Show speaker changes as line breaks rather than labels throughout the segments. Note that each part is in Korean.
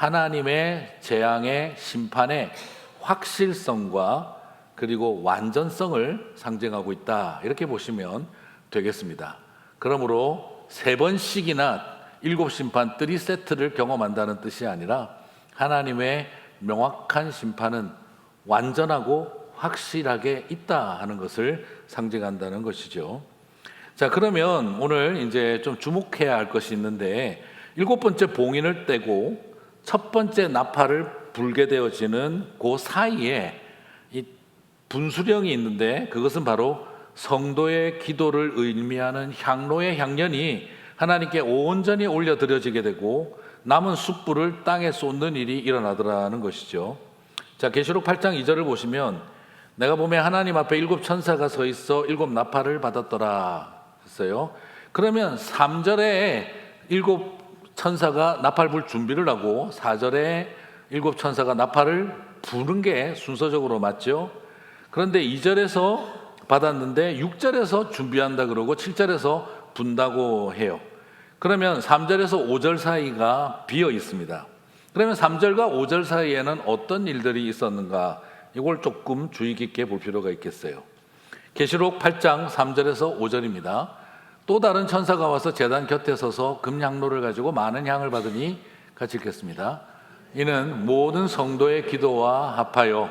하나님의 재앙의 심판의 확실성과 그리고 완전성을 상징하고 있다, 이렇게 보시면 되겠습니다. 그러므로 3번씩이나 7심판 3세트를 경험한다는 뜻이 아니라 하나님의 명확한 심판은 완전하고 확실하게 있다 하는 것을 상징한다는 것이죠. 자, 그러면 오늘 이제 좀 주목해야 할 것이 있는데, 7번째 봉인을 떼고 첫 번째 나팔을 불게 되어지는 그 사이에 이 분수령이 있는데, 그것은 바로 성도의 기도를 의미하는 향로의 향연이 하나님께 온전히 올려드려지게 되고 남은 숯불을 땅에 쏟는 일이 일어나더라는 것이죠. 자, 계시록 8장 2절을 보시면 내가 보면 하나님 앞에 7천사가 서 있어 7나팔을 받았더라 했어요. 그러면 3절에 7천사가 나팔 불 준비를 하고 4절에 7천사가 나팔을 부는 게 순서적으로 맞죠. 그런데 2절에서 받았는데 6절에서 준비한다 그러고 7절에서 분다고 해요. 그러면 3절에서 5절 사이가 비어 있습니다. 그러면 3절과 5절 사이에는 어떤 일들이 있었는가, 이걸 조금 주의 깊게 볼 필요가 있겠어요. 계시록 8장 3절에서 5절입니다. 또 다른 천사가 와서 제단 곁에 서서 금향로를 가지고 많은 향을 받으니, 같이 읽겠습니다. 이는 모든 성도의 기도와 합하여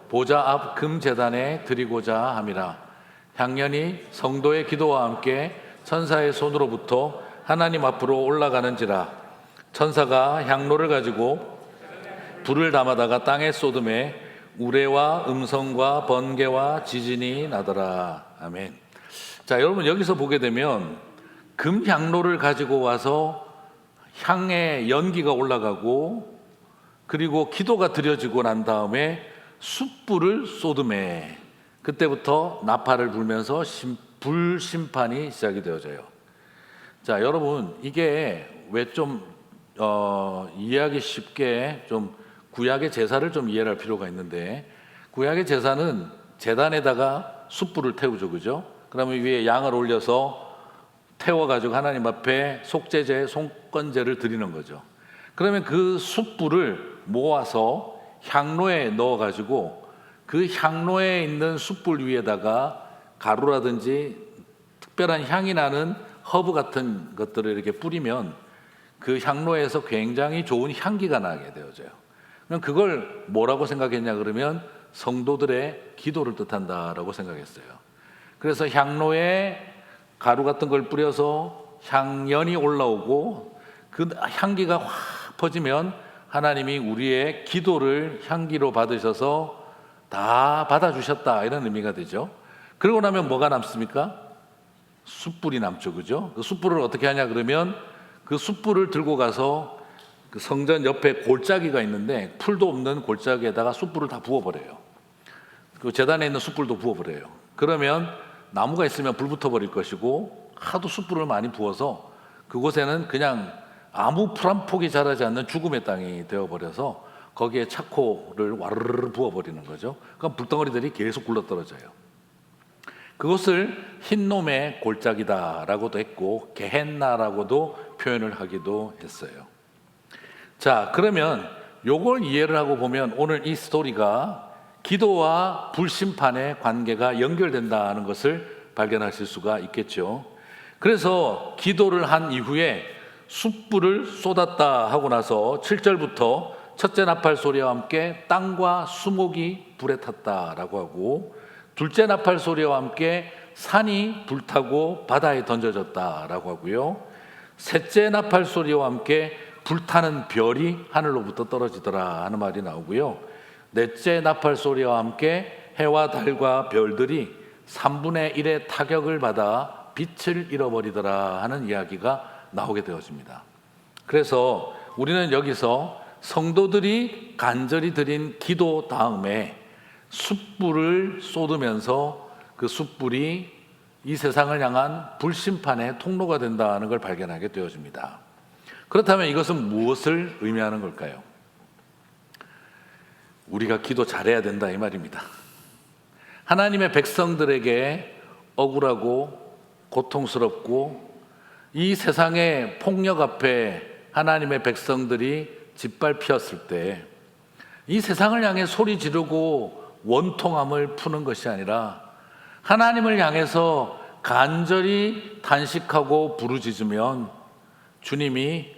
보좌 앞 금제단에 드리고자 함이라. 향연이 성도의 기도와 함께 천사의 손으로부터 하나님 앞으로 올라가는지라. 천사가 향로를 가지고 불을 담아다가 땅에 쏟음에 우레와 음성과 번개와 지진이 나더라. 아멘. 자, 여러분 여기서 보게 되면 금향로를 가지고 와서 향의 연기가 올라가고 그리고 기도가 드려지고 난 다음에 숯불을 쏟음에, 그때부터 나팔을 불면서 불심판이 시작이 되어져요. 자, 여러분 이게 왜 좀 이해하기 쉽게 좀 구약의 제사를 좀 이해할 필요가 있는데, 구약의 제사는 제단에다가 숯불을 태우죠, 그죠? 그러면 위에 양을 올려서 태워가지고 하나님 앞에 속죄제, 속건제를 드리는 거죠. 그러면 그 숯불을 모아서 향로에 넣어가지고 그 향로에 있는 숯불 위에다가 가루라든지 특별한 향이 나는 허브 같은 것들을 이렇게 뿌리면 그 향로에서 굉장히 좋은 향기가 나게 되어져요. 그럼 그걸 뭐라고 생각했냐 그러면 성도들의 기도를 뜻한다라고 생각했어요. 그래서 향로에 가루 같은 걸 뿌려서 향연이 올라오고 그 향기가 확 퍼지면 하나님이 우리의 기도를 향기로 받으셔서 다 받아주셨다, 이런 의미가 되죠. 그러고 나면 뭐가 남습니까? 숯불이 남죠, 그죠? 그 숯불을 어떻게 하냐 그러면 그 숯불을 들고 가서 그 성전 옆에 골짜기가 있는데 풀도 없는 골짜기에다가 숯불을 다 부어버려요. 그 재단에 있는 숯불도 부어버려요. 그러면 나무가 있으면 불 붙어버릴 것이고, 하도 숯불을 많이 부어서 그곳에는 그냥 아무 풀 한 폭이 자라지 않는 죽음의 땅이 되어버려서 거기에 차코를 와르르 부어버리는 거죠. 그럼 불덩어리들이 계속 굴러떨어져요. 그것을 흰놈의 골짜기다라고도 했고 게헨나라고도 표현을 하기도 했어요. 자, 그러면 요걸 이해를 하고 보면 오늘 이 스토리가 기도와 불심판의 관계가 연결된다는 것을 발견하실 수가 있겠죠. 그래서 기도를 한 이후에 숯불을 쏟았다 하고 나서 7절부터 첫째 나팔 소리와 함께 땅과 수목이 불에 탔다라고 하고, 둘째 나팔 소리와 함께 산이 불타고 바다에 던져졌다라고 하고요, 셋째 나팔 소리와 함께 불타는 별이 하늘로부터 떨어지더라 하는 말이 나오고요, 넷째 나팔 소리와 함께 해와 달과 별들이 3분의 1의 타격을 받아 빛을 잃어버리더라 하는 이야기가 나오게 되었습니다. 그래서 우리는 여기서 성도들이 간절히 드린 기도 다음에 숯불을 쏟으면서 그 숯불이 이 세상을 향한 불심판의 통로가 된다는 걸 발견하게 되어집니다. 그렇다면 이것은 무엇을 의미하는 걸까요? 우리가 기도 잘해야 된다, 이 말입니다. 하나님의 백성들에게 억울하고 고통스럽고 이 세상의 폭력 앞에 하나님의 백성들이 짓밟혔을 때 이 세상을 향해 소리 지르고 원통함을 푸는 것이 아니라 하나님을 향해서 간절히 단식하고 부르짖으면 주님이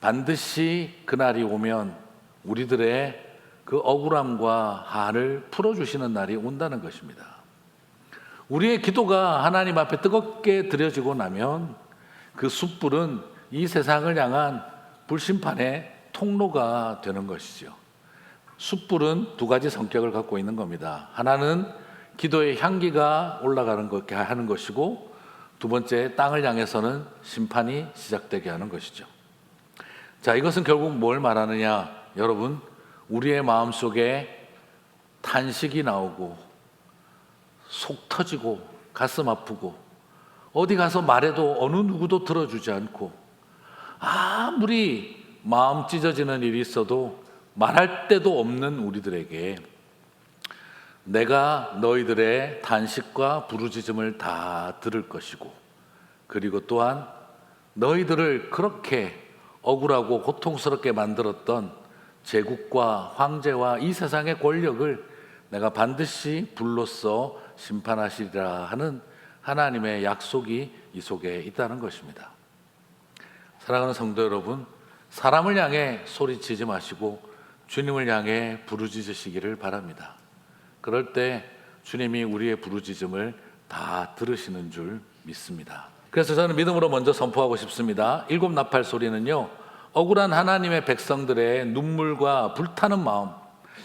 반드시 그날이 오면 우리들의 그 억울함과 한을 풀어주시는 날이 온다는 것입니다. 우리의 기도가 하나님 앞에 뜨겁게 드려지고 나면 그 숯불은 이 세상을 향한 불심판의 통로가 되는 것이죠. 숯불은 두 가지 성격을 갖고 있는 겁니다. 하나는 기도의 향기가 올라가는 것게 하는 것이고, 두 번째 땅을 향해서는 심판이 시작되게 하는 것이죠. 자, 이것은 결국 뭘 말하느냐? 여러분, 우리의 마음속에 탄식이 나오고 속 터지고 가슴 아프고 어디 가서 말해도 어느 누구도 들어주지 않고 아무리 마음 찢어지는 일이 있어도 말할 데도 없는 우리들에게 내가 너희들의 탄식과 부르짖음을 다 들을 것이고, 그리고 또한 너희들을 그렇게 억울하고 고통스럽게 만들었던 제국과 황제와 이 세상의 권력을 내가 반드시 불로써 심판하시리라 하는 하나님의 약속이 이 속에 있다는 것입니다. 사랑하는 성도 여러분, 사람을 향해 소리치지 마시고 주님을 향해 부르짖으시기를 바랍니다. 그럴 때 주님이 우리의 부르짖음을 다 들으시는 줄 믿습니다. 그래서 저는 믿음으로 먼저 선포하고 싶습니다. 일곱 나팔 소리는요, 억울한 하나님의 백성들의 눈물과 불타는 마음,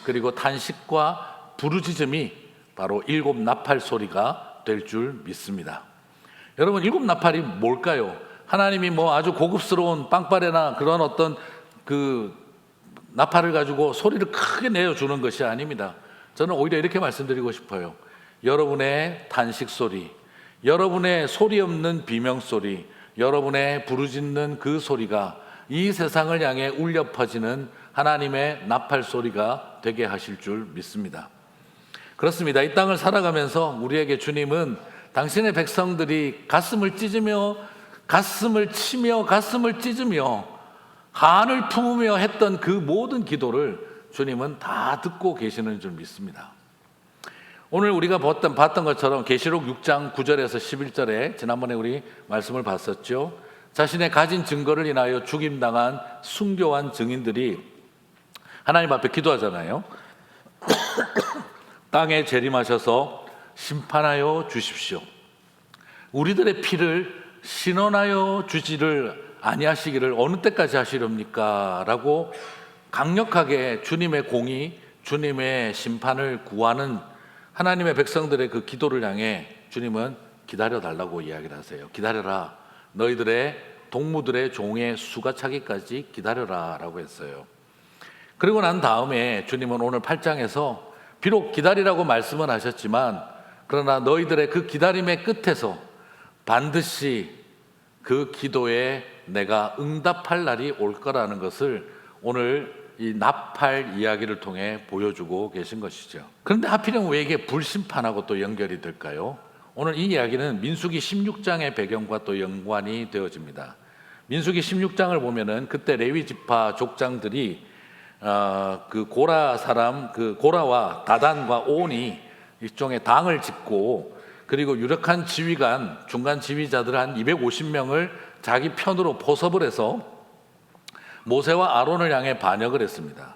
그리고 탄식과 부르짖음이 바로 일곱 나팔 소리가 될 줄 믿습니다. 여러분, 일곱 나팔이 뭘까요? 하나님이 뭐 아주 고급스러운 빵빠레나 그런 어떤 그 나팔을 가지고 소리를 크게 내어주는 것이 아닙니다. 저는 오히려 이렇게 말씀드리고 싶어요. 여러분의 탄식 소리, 여러분의 소리 없는 비명 소리, 여러분의 부르짖는 그 소리가 이 세상을 향해 울려 퍼지는 하나님의 나팔 소리가 되게 하실 줄 믿습니다. 그렇습니다. 이 땅을 살아가면서 우리에게 주님은 당신의 백성들이 가슴을 찢으며 가슴을 치며 가슴을 찢으며 한을 품으며 했던 그 모든 기도를 주님은 다 듣고 계시는 줄 믿습니다. 오늘 우리가 봤던 것처럼 계시록 6장 9절에서 11절에 지난번에 우리 말씀을 봤었죠. 자신의 가진 증거를 인하여 죽임당한 순교한 증인들이 하나님 앞에 기도하잖아요. 땅에 재림하셔서 심판하여 주십시오. 우리들의 피를 신원하여 주지를 아니하시기를 어느 때까지 하시렵니까? 라고 강력하게 주님의 공의, 주님의 심판을 구하는 하나님의 백성들의 그 기도를 향해 주님은 기다려달라고 이야기를 하세요. 기다려라. 너희들의 동무들의 종의 수가 차기까지 기다려라 라고 했어요. 그리고 난 다음에 주님은 오늘 8장에서 비록 기다리라고 말씀은 하셨지만, 그러나 너희들의 그 기다림의 끝에서 반드시 그 기도에 내가 응답할 날이 올 거라는 것을 오늘 이 나팔 이야기를 통해 보여주고 계신 것이죠. 그런데 하필이면 왜 이게 불심판하고 또 연결이 될까요? 오늘 이 이야기는 민수기 16장의 배경과 또 연관이 되어집니다. 민수기 16장을 보면은 그때 레위 지파 족장들이 그 고라 사람, 그 고라와 다단과 온이 일종의 당을 짓고, 그리고 유력한 지휘관, 중간 지휘자들 한 250명을 자기 편으로 포섭을 해서 모세와 아론을 향해 반역을 했습니다.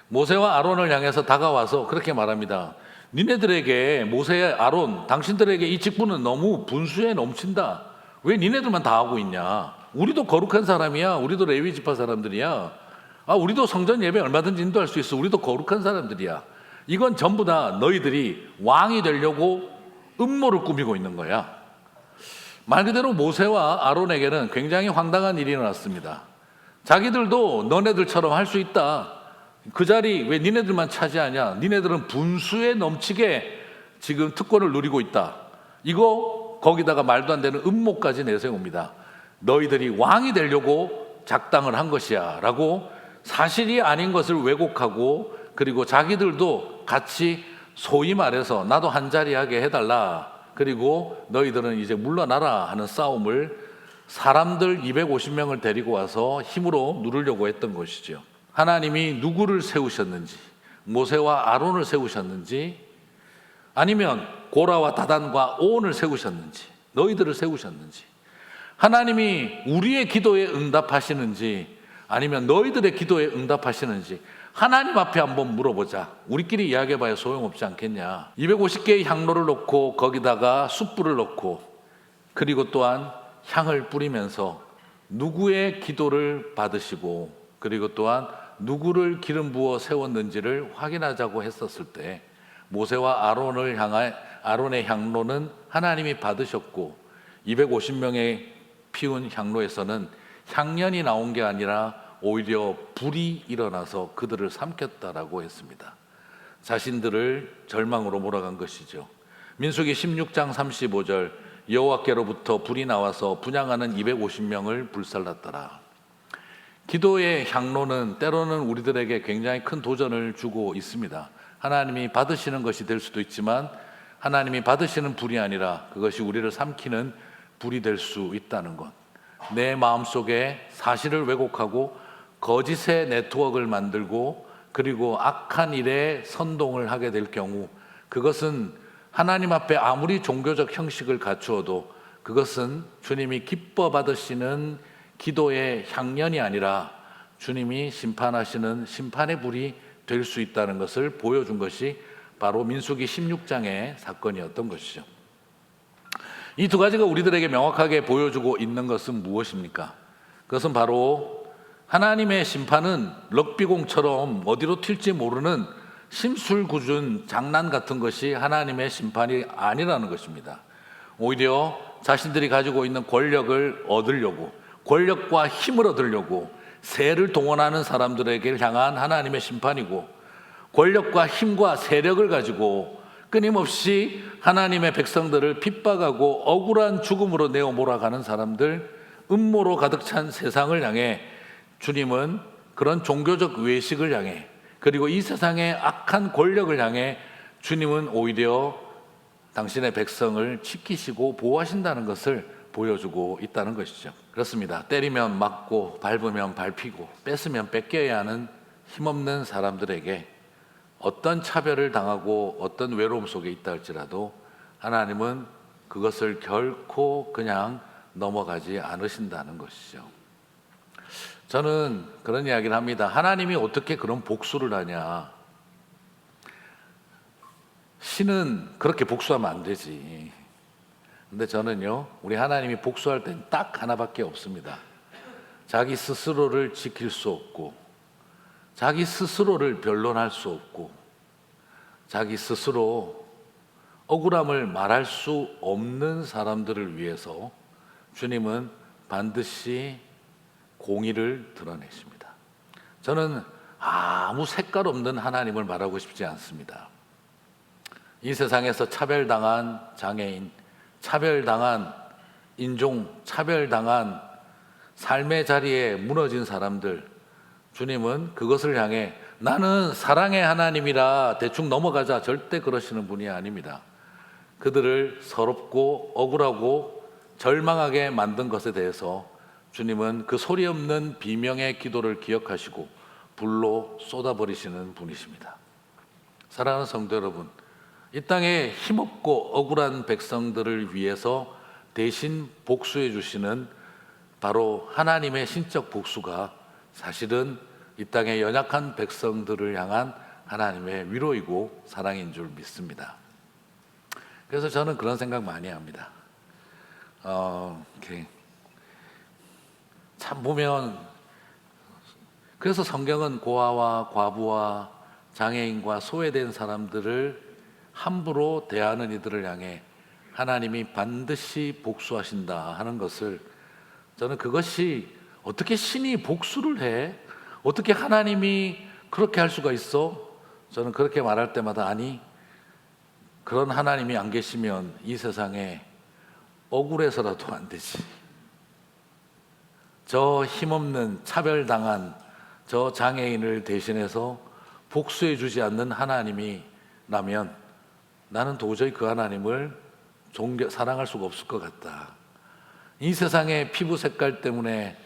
모세와 아론을 향해서 다가와서 그렇게 말합니다. 니네들에게, 모세, 아론, 당신들에게 이 직분은 너무 분수에 넘친다. 왜 니네들만 다 하고 있냐? 우리도 거룩한 사람이야. 우리도 레위 지파 사람들이야. 우리도 성전 예배 얼마든지 인도할 수 있어. 우리도 거룩한 사람들이야. 이건 전부 다 너희들이 왕이 되려고 음모를 꾸미고 있는 거야. 말 그대로 모세와 아론에게는 굉장히 황당한 일이 일어났습니다. 자기들도 너네들처럼 할 수 있다. 그 자리 왜 니네들만 차지하냐? 니네들은 분수에 넘치게 지금 특권을 누리고 있다. 이거 거기다가 말도 안 되는 음모까지 내세웁니다. 너희들이 왕이 되려고 작당을 한 것이야 라고 사실이 아닌 것을 왜곡하고, 그리고 자기들도 같이 소위 말해서 나도 한자리하게 해달라, 그리고 너희들은 이제 물러나라 하는 싸움을 사람들 250명을 데리고 와서 힘으로 누르려고 했던 것이죠. 하나님이 누구를 세우셨는지, 모세와 아론을 세우셨는지, 아니면 고라와 다단과 오온을 세우셨는지, 너희들을 세우셨는지, 하나님이 우리의 기도에 응답하시는지 아니면 너희들의 기도에 응답하시는지 하나님 앞에 한번 물어보자. 우리끼리 이야기해봐야 소용없지 않겠냐. 250개의 향로를 놓고 거기다가 숯불을 넣고 그리고 또한 향을 뿌리면서 누구의 기도를 받으시고 그리고 또한 누구를 기름 부어 세웠는지를 확인하자고 했었을 때 모세와 아론의 향로는 하나님이 받으셨고 250명의 피운 향로에서는 향연이 나온 게 아니라 오히려 불이 일어나서 그들을 삼켰다라고 했습니다. 자신들을 절망으로 몰아간 것이죠. 민수기 16장 35절 여호와께로부터 불이 나와서 분향하는 250명을 불살랐더라. 기도의 향로는 때로는 우리들에게 굉장히 큰 도전을 주고 있습니다. 하나님이 받으시는 것이 될 수도 있지만 하나님이 받으시는 불이 아니라 그것이 우리를 삼키는 불이 될 수 있다는 것. 내 마음속에 사실을 왜곡하고 거짓의 네트워크를 만들고 그리고 악한 일에 선동을 하게 될 경우 그것은 하나님 앞에 아무리 종교적 형식을 갖추어도 그것은 주님이 기뻐 받으시는 기도의 향연이 아니라 주님이 심판하시는 심판의 불이 될 수 있다는 것을 보여준 것이 바로 민수기 16장의 사건이었던 것이죠. 이 두 가지가 우리들에게 명확하게 보여주고 있는 것은 무엇입니까? 그것은 바로 하나님의 심판은 럭비공처럼 어디로 튈지 모르는 심술궂은 장난 같은 것이 하나님의 심판이 아니라는 것입니다. 오히려 자신들이 가지고 있는 권력을 얻으려고 권력과 힘을 얻으려고 세를 동원하는 사람들에게 향한 하나님의 심판이고 권력과 힘과 세력을 가지고 끊임없이 하나님의 백성들을 핍박하고 억울한 죽음으로 내어 몰아가는 사람들, 음모로 가득 찬 세상을 향해 주님은 그런 종교적 외식을 향해 그리고 이 세상의 악한 권력을 향해 주님은 오히려 당신의 백성을 지키시고 보호하신다는 것을 보여주고 있다는 것이죠. 그렇습니다. 때리면 맞고 밟으면 밟히고 뺏으면 뺏겨야 하는 힘없는 사람들에게 어떤 차별을 당하고 어떤 외로움 속에 있다 할지라도 하나님은 그것을 결코 그냥 넘어가지 않으신다는 것이죠. 저는 그런 이야기를 합니다. 하나님이 어떻게 그런 복수를 하냐. 신은 그렇게 복수하면 안 되지. 근데 저는요, 우리 하나님이 복수할 땐 딱 하나밖에 없습니다. 자기 스스로를 지킬 수 없고, 자기 스스로를 변론할 수 없고, 자기 스스로 억울함을 말할 수 없는 사람들을 위해서 주님은 반드시 공의를 드러내십니다. 저는 아무 색깔 없는 하나님을 말하고 싶지 않습니다. 이 세상에서 차별당한 장애인, 차별당한 인종, 차별당한 삶의 자리에 무너진 사람들, 주님은 그것을 향해 나는 사랑의 하나님이라 대충 넘어가자 절대 그러시는 분이 아닙니다. 그들을 서럽고 억울하고 절망하게 만든 것에 대해서 주님은 그 소리 없는 비명의 기도를 기억하시고 불로 쏟아버리시는 분이십니다. 사랑하는 성도 여러분, 이 땅에 힘없고 억울한 백성들을 위해서 대신 복수해 주시는 바로 하나님의 신적 복수가 사실은 이 땅의 연약한 백성들을 향한 하나님의 위로이고 사랑인 줄 믿습니다. 그래서 저는 그런 생각 많이 합니다. 참 보면 그래서 성경은 고아와 과부와 장애인과 소외된 사람들을 함부로 대하는 이들을 향해 하나님이 반드시 복수하신다 하는 것을 저는 그것이 어떻게 신이 복수를 해? 어떻게 하나님이 그렇게 할 수가 있어? 저는 그렇게 말할 때마다 아니 그런 하나님이 안 계시면 이 세상에 억울해서라도 안 되지. 저 힘없는 차별당한 저 장애인을 대신해서 복수해 주지 않는 하나님이라면 나는 도저히 그 하나님을 사랑할 수가 없을 것 같다. 이 세상의 피부 색깔 때문에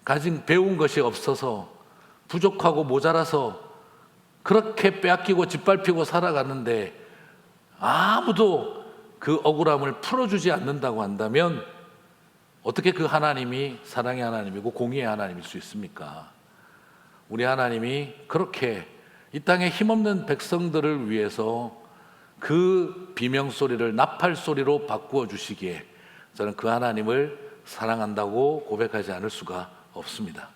가진 배운 것이 없어서 부족하고 모자라서 그렇게 빼앗기고 짓밟히고 살아가는데 아무도 그 억울함을 풀어주지 않는다고 한다면 어떻게 그 하나님이 사랑의 하나님이고 공의의 하나님일 수 있습니까? 우리 하나님이 그렇게 이 땅에 힘없는 백성들을 위해서 그 비명소리를 나팔소리로 바꾸어 주시기에 저는 그 하나님을 사랑한다고 고백하지 않을 수가 없습니다.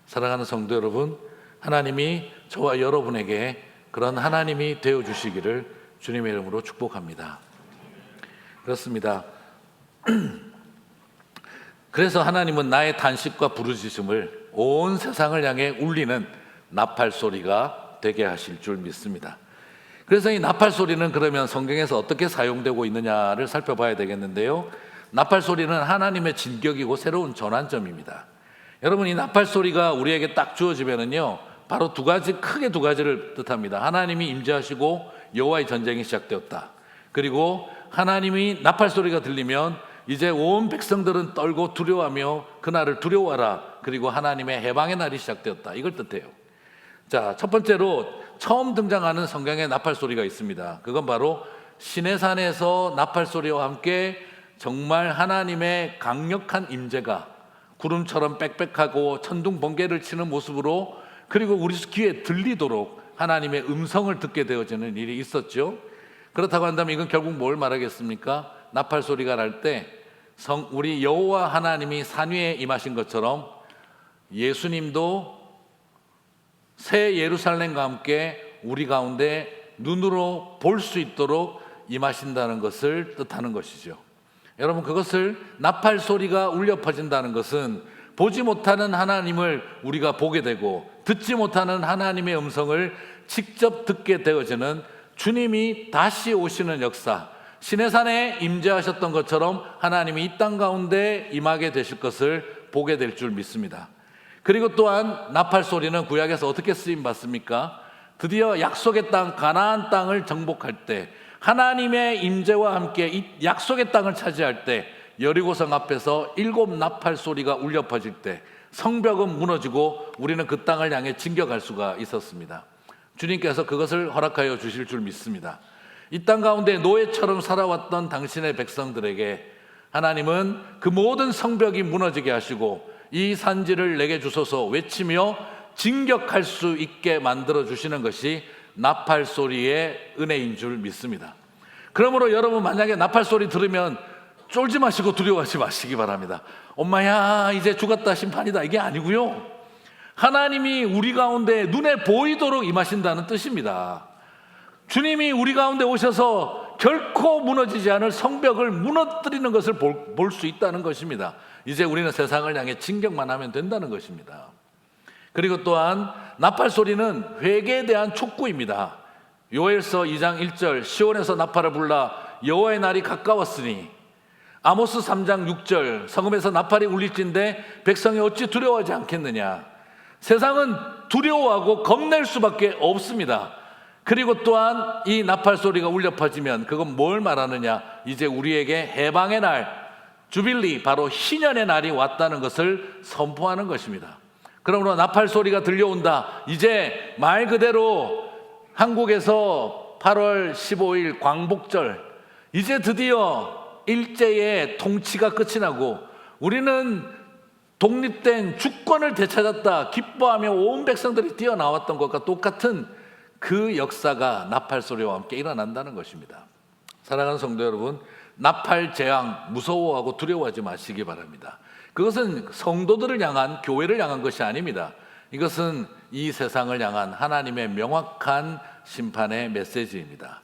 사랑하는 성도 여러분, 하나님이 저와 여러분에게 그런 하나님이 되어 주시기를 주님의 이름으로 축복합니다. 그렇습니다. 그래서 하나님은 나의 탄식과 부르짖음을 온 세상을 향해 울리는 나팔 소리가 되게 하실 줄 믿습니다. 그래서 이 나팔 소리는 그러면 성경에서 어떻게 사용되고 있느냐를 살펴봐야 되겠는데요. 나팔 소리는 하나님의 진격이고 새로운 전환점입니다. 여러분, 이 나팔 소리가 우리에게 딱 주어지면은요, 바로 크게 두 가지를 뜻합니다. 하나님이 임재하시고 여호와의 전쟁이 시작되었다. 그리고 하나님이 나팔 소리가 들리면 이제 온 백성들은 떨고 두려워하며 그날을 두려워하라. 그리고 하나님의 해방의 날이 시작되었다. 이걸 뜻해요. 자, 첫 번째로 처음 등장하는 성경의 나팔 소리가 있습니다. 그건 바로 시내산에서 나팔 소리와 함께 정말 하나님의 강력한 임재가 구름처럼 빽빽하고 천둥 번개를 치는 모습으로, 그리고 우리 귀에 들리도록 하나님의 음성을 듣게 되어지는 일이 있었죠. 그렇다고 한다면 이건 결국 뭘 말하겠습니까? 나팔 소리가 날 때 우리 여호와 하나님이 산 위에 임하신 것처럼 예수님도 새 예루살렘과 함께 우리 가운데 눈으로 볼 수 있도록 임하신다는 것을 뜻하는 것이죠. 여러분, 그것을 나팔 소리가 울려 퍼진다는 것은 보지 못하는 하나님을 우리가 보게 되고 듣지 못하는 하나님의 음성을 직접 듣게 되어지는 주님이 다시 오시는 역사, 시내산에 임재하셨던 것처럼 하나님이 이 땅 가운데 임하게 되실 것을 보게 될 줄 믿습니다. 그리고 또한 나팔 소리는 구약에서 어떻게 쓰임 받습니까? 드디어 약속의 땅 가나안 땅을 정복할 때, 하나님의 임재와 함께 이 약속의 땅을 차지할 때, 여리고성 앞에서 7 나팔 소리가 울려 퍼질 때 성벽은 무너지고 우리는 그 땅을 향해 진격할 수가 있었습니다. 주님께서 그것을 허락하여 주실 줄 믿습니다. 이 땅 가운데 노예처럼 살아왔던 당신의 백성들에게 하나님은 그 모든 성벽이 무너지게 하시고 이 산지를 내게 주소서 외치며 진격할 수 있게 만들어 주시는 것이 나팔 소리의 은혜인 줄 믿습니다. 그러므로 여러분, 만약에 나팔 소리 들으면 쫄지 마시고 두려워하지 마시기 바랍니다. 엄마야, 이제 죽었다, 심판이다, 이게 아니고요, 하나님이 우리 가운데 눈에 보이도록 임하신다는 뜻입니다. 주님이 우리 가운데 오셔서 결코 무너지지 않을 성벽을 무너뜨리는 것을 볼 수 있다는 것입니다. 이제 우리는 세상을 향해 진격만 하면 된다는 것입니다. 그리고 또한 나팔 소리는 회개에 대한 촉구입니다. 요엘서 2장 1절 시온에서 나팔을 불라 여호와의 날이 가까웠으니, 아모스 3장 6절 성읍에서 나팔이 울릴진대 백성이 어찌 두려워하지 않겠느냐. 세상은 두려워하고 겁낼 수밖에 없습니다. 그리고 또한 이 나팔 소리가 울려 퍼지면 그건 뭘 말하느냐? 이제 우리에게 해방의 날, 주빌리, 바로 희년의 날이 왔다는 것을 선포하는 것입니다. 그러므로 나팔 소리가 들려온다. 이제 말 그대로 한국에서 8월 15일 광복절, 이제 드디어 일제의 통치가 끝이 나고 우리는 독립된 주권을 되찾았다 기뻐하며 온 백성들이 뛰어나왔던 것과 똑같은 그 역사가 나팔 소리와 함께 일어난다는 것입니다. 사랑하는 성도 여러분, 나팔 재앙 무서워하고 두려워하지 마시기 바랍니다. 그것은 성도들을 향한, 교회를 향한 것이 아닙니다. 이것은 이 세상을 향한 하나님의 명확한 심판의 메시지입니다.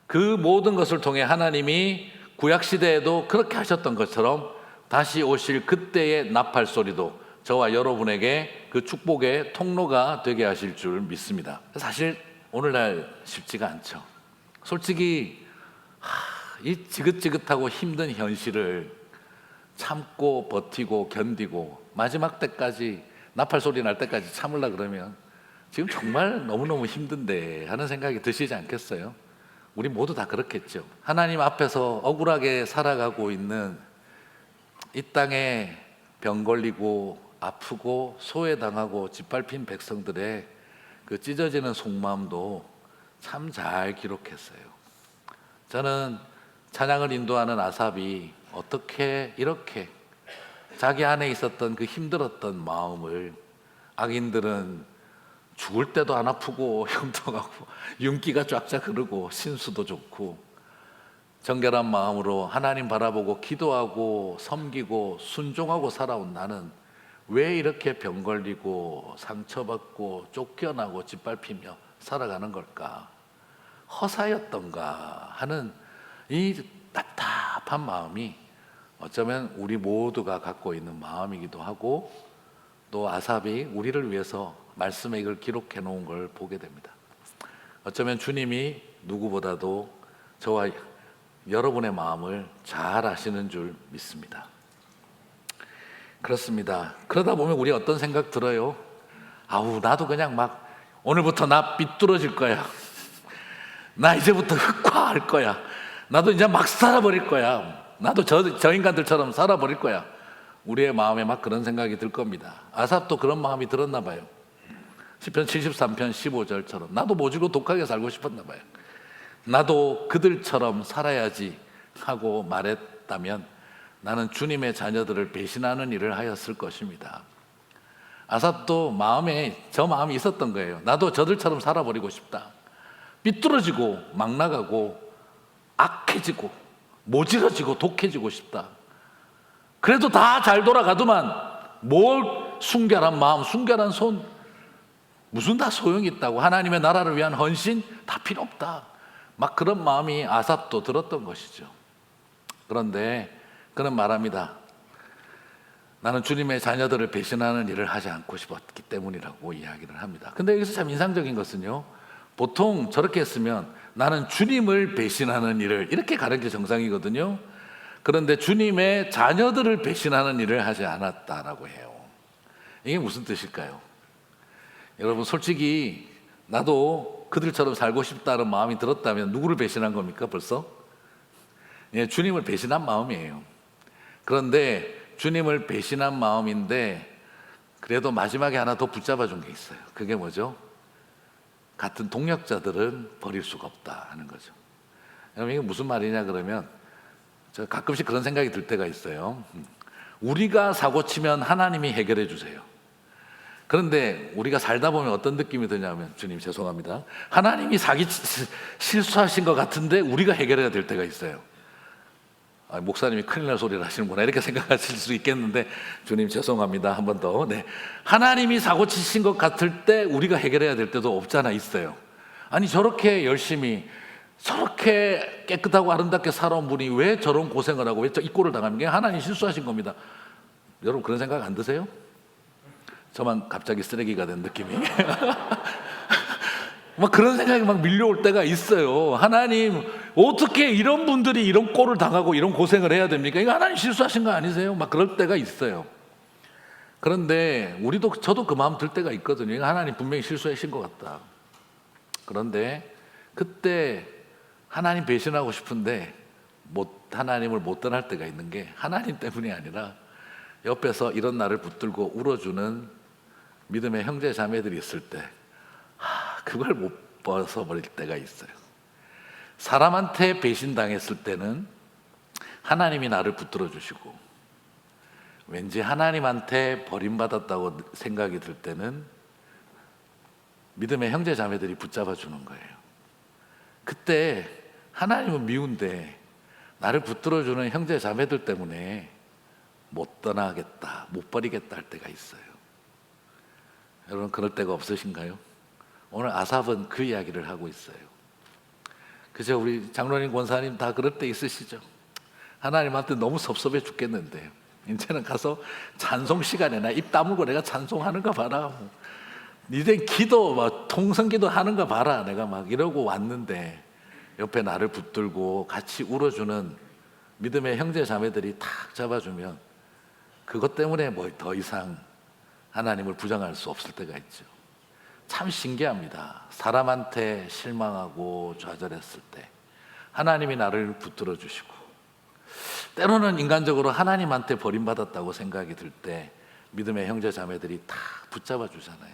그 모든 것을 통해 하나님이 구약시대에도 그렇게 하셨던 것처럼 다시 오실 그때의 나팔 소리도 저와 여러분에게 그 축복의 통로가 되게 하실 줄 믿습니다. 사실 오늘날 쉽지가 않죠. 솔직히 이 지긋지긋하고 힘든 현실을 참고 버티고 견디고 마지막 때까지, 나팔 소리 날 때까지 참으려 그러면 지금 정말 너무너무 힘든데 하는 생각이 드시지 않겠어요? 우리 모두 다 그렇겠죠. 하나님 앞에서 억울하게 살아가고 있는 이 땅에 병 걸리고 아프고 소외당하고 짓밟힌 백성들의 그 찢어지는 속마음도 참 잘 기록했어요. 저는 찬양을 인도하는 아삽이 어떻게 이렇게 자기 안에 있었던 그 힘들었던 마음을, 악인들은 죽을 때도 안 아프고 형통하고 윤기가 쫙쫙 흐르고 신수도 좋고 정결한 마음으로 하나님 바라보고 기도하고 섬기고 순종하고 살아온 나는 왜 이렇게 병 걸리고 상처받고 쫓겨나고 짓밟히며 살아가는 걸까? 허사였던가 하는 이 답답한 마음이 어쩌면 우리 모두가 갖고 있는 마음이기도 하고, 또 아삽이 우리를 위해서 말씀에 이걸 기록해 놓은 걸 보게 됩니다. 어쩌면 주님이 누구보다도 저와 여러분의 마음을 잘 아시는 줄 믿습니다. 그렇습니다. 그러다 보면 우리 어떤 생각 들어요? 아우, 나도 그냥 막 오늘부터 나 삐뚤어질 거야. 나 이제부터 흑화할 거야. 나도 이제 막 살아버릴 거야. 나도 저 인간들처럼 살아버릴 거야. 우리의 마음에 막 그런 생각이 들 겁니다. 아삽도 그런 마음이 들었나 봐요. 시편 73편 15절처럼 나도 모지고 독하게 살고 싶었나 봐요. 나도 그들처럼 살아야지 하고 말했다면 나는 주님의 자녀들을 배신하는 일을 하였을 것입니다. 아삽도 저 마음이 있었던 거예요. 나도 저들처럼 살아버리고 싶다. 삐뚤어지고 막 나가고 악해지고 모질어지고 독해지고 싶다. 그래도 다 잘 돌아가더만 뭘 순결한 마음, 순결한 손, 무슨 다 소용이 있다고. 하나님의 나라를 위한 헌신 다 필요 없다. 막 그런 마음이 아삽도 들었던 것이죠. 그런데 그는 말합니다. 나는 주님의 자녀들을 배신하는 일을 하지 않고 싶었기 때문이라고 이야기를 합니다. 근데 여기서 참 인상적인 것은요, 보통 저렇게 했으면 나는 주님을 배신하는 일을, 이렇게 가는 게 정상이거든요. 그런데 주님의 자녀들을 배신하는 일을 하지 않았다라고 해요. 이게 무슨 뜻일까요? 여러분, 솔직히 나도 그들처럼 살고 싶다는 마음이 들었다면 누구를 배신한 겁니까 벌써? 예, 주님을 배신한 마음이에요. 그런데 주님을 배신한 마음인데 그래도 마지막에 하나 더 붙잡아 준 게 있어요. 그게 뭐죠? 같은 동역자들은 버릴 수가 없다 하는 거죠. 여러분, 이게 무슨 말이냐 그러면, 저 가끔씩 그런 생각이 들 때가 있어요. 우리가 사고 치면 하나님이 해결해 주세요. 그런데 우리가 살다 보면 어떤 느낌이 드냐면, 주님 죄송합니다, 하나님이 실수하신 것 같은데 우리가 해결해야 될 때가 있어요. 목사님이 큰일 날 소리를 하시는구나 이렇게 생각하실 수 있겠는데, 주님 죄송합니다, 한 번 더. 네. 하나님이 사고 치신 것 같을 때 우리가 해결해야 될 때도 없잖아 있어요. 아니, 저렇게 열심히 저렇게 깨끗하고 아름답게 살아온 분이 왜 저런 고생을 하고 왜 이 꼴을 당하는 게 하나님 실수하신 겁니다. 여러분, 그런 생각 안 드세요? 저만 갑자기 쓰레기가 된 느낌이 막 그런 생각이 막 밀려올 때가 있어요. 하나님, 어떻게 이런 분들이 이런 꼴을 당하고 이런 고생을 해야 됩니까? 이거 하나님 실수하신 거 아니세요? 막 그럴 때가 있어요. 그런데 저도 그 마음 들 때가 있거든요. 하나님 분명히 실수하신 것 같다. 그런데 그때 하나님 배신하고 싶은데 하나님을 못 떠날 때가 있는 게, 하나님 때문이 아니라 옆에서 이런 나를 붙들고 울어주는 믿음의 형제 자매들이 있을 때 그걸 못 벗어버릴 때가 있어요. 사람한테 배신당했을 때는 하나님이 나를 붙들어 주시고, 왠지 하나님한테 버림받았다고 생각이 들 때는 믿음의 형제 자매들이 붙잡아 주는 거예요. 그때 하나님은 미운데 나를 붙들어 주는 형제 자매들 때문에 못 떠나겠다, 못 버리겠다 할 때가 있어요. 여러분, 그럴 때가 없으신가요? 오늘 아삽은 그 이야기를 하고 있어요. 그죠? 우리 장로님, 권사님 다 그럴 때 있으시죠? 하나님한테 너무 섭섭해 죽겠는데 이제는 가서 찬송 시간에 나 입 다물고 내가 찬송하는 거 봐라, 니들 기도 막 통성기도 하는 거 봐라, 내가 막 이러고 왔는데 옆에 나를 붙들고 같이 울어주는 믿음의 형제 자매들이 탁 잡아주면 그것 때문에 뭐 더 이상 하나님을 부정할 수 없을 때가 있죠. 참 신기합니다. 사람한테 실망하고 좌절했을 때 하나님이 나를 붙들어 주시고, 때로는 인간적으로 하나님한테 버림받았다고 생각이 들 때 믿음의 형제 자매들이 다 붙잡아 주잖아요.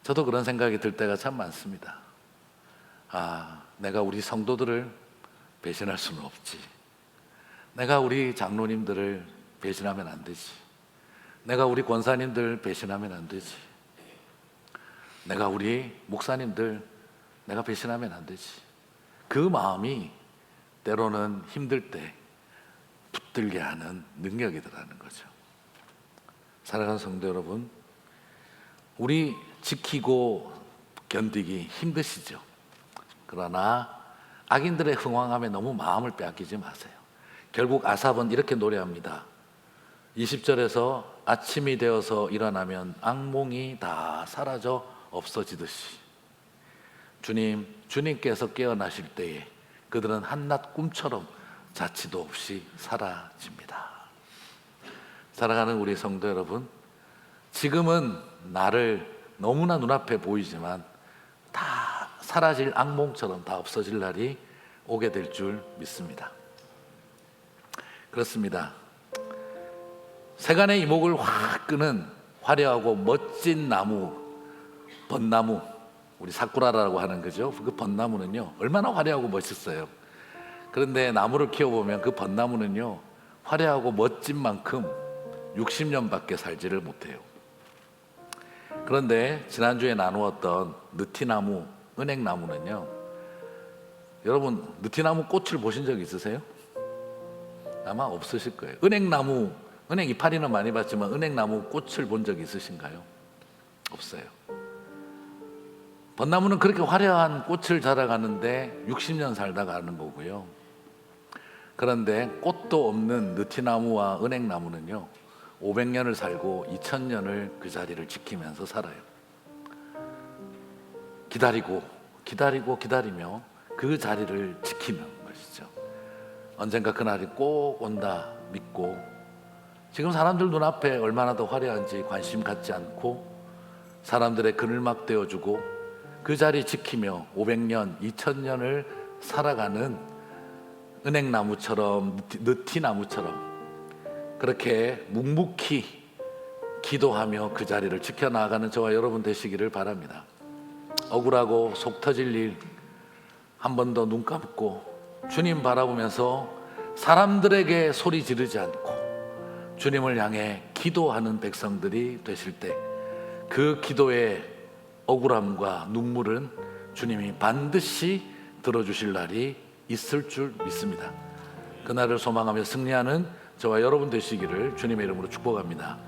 저도 그런 생각이 들 때가 참 많습니다. 내가 우리 성도들을 배신할 수는 없지. 내가 우리 장로님들을 배신하면 안 되지. 내가 우리 권사님들 배신하면 안 되지. 내가 우리 목사님들 내가 배신하면 안 되지. 그 마음이 때로는 힘들 때 붙들게 하는 능력이더라는 거죠. 사랑하는 성도 여러분, 우리 지키고 견디기 힘드시죠? 그러나 악인들의 흥황함에 너무 마음을 빼앗기지 마세요. 결국 아삽은 이렇게 노래합니다. 20절에서 아침이 되어서 일어나면 악몽이 다 사라져 없어지듯이 주님께서 깨어나실 때에 그들은 한낮 꿈처럼 자취도 없이 사라집니다. 사랑하는 우리 성도 여러분, 지금은 나를 너무나 눈앞에 보이지만 다 사라질 악몽처럼 다 없어질 날이 오게 될 줄 믿습니다. 그렇습니다. 세간의 이목을 확 끄는 화려하고 멋진 나무, 벚나무, 우리 사쿠라라고 하는 거죠. 그 벚나무는요 얼마나 화려하고 멋있어요. 그런데 나무를 키워보면 그 벚나무는요 화려하고 멋진 만큼 60년밖에 살지를 못해요. 그런데 지난주에 나누었던 느티나무, 은행나무는요, 여러분 느티나무 꽃을 보신 적 있으세요? 아마 없으실 거예요. 은행나무, 은행 이파리는 많이 봤지만 은행나무 꽃을 본 적 있으신가요? 없어요. 벚나무는 그렇게 화려한 꽃을 자라가는데 60년 살다가 하는 거고요. 그런데 꽃도 없는 느티나무와 은행나무는요 500년을 살고 2000년을 그 자리를 지키면서 살아요. 기다리며 그 자리를 지키는 것이죠. 언젠가 그날이 꼭 온다 믿고, 지금 사람들 눈앞에 얼마나 더 화려한지 관심 갖지 않고 사람들의 그늘막 되어주고 그 자리 지키며 500년, 2000년을 살아가는 은행나무처럼, 느티나무처럼 그렇게 묵묵히 기도하며 그 자리를 지켜나가는 저와 여러분 되시기를 바랍니다. 억울하고 속 터질 일 한 번 더 눈 감고 주님 바라보면서 사람들에게 소리 지르지 않고 주님을 향해 기도하는 백성들이 되실 때 그 기도의 억울함과 눈물은 주님이 반드시 들어주실 날이 있을 줄 믿습니다. 그날을 소망하며 승리하는 저와 여러분 되시기를 주님의 이름으로 축복합니다.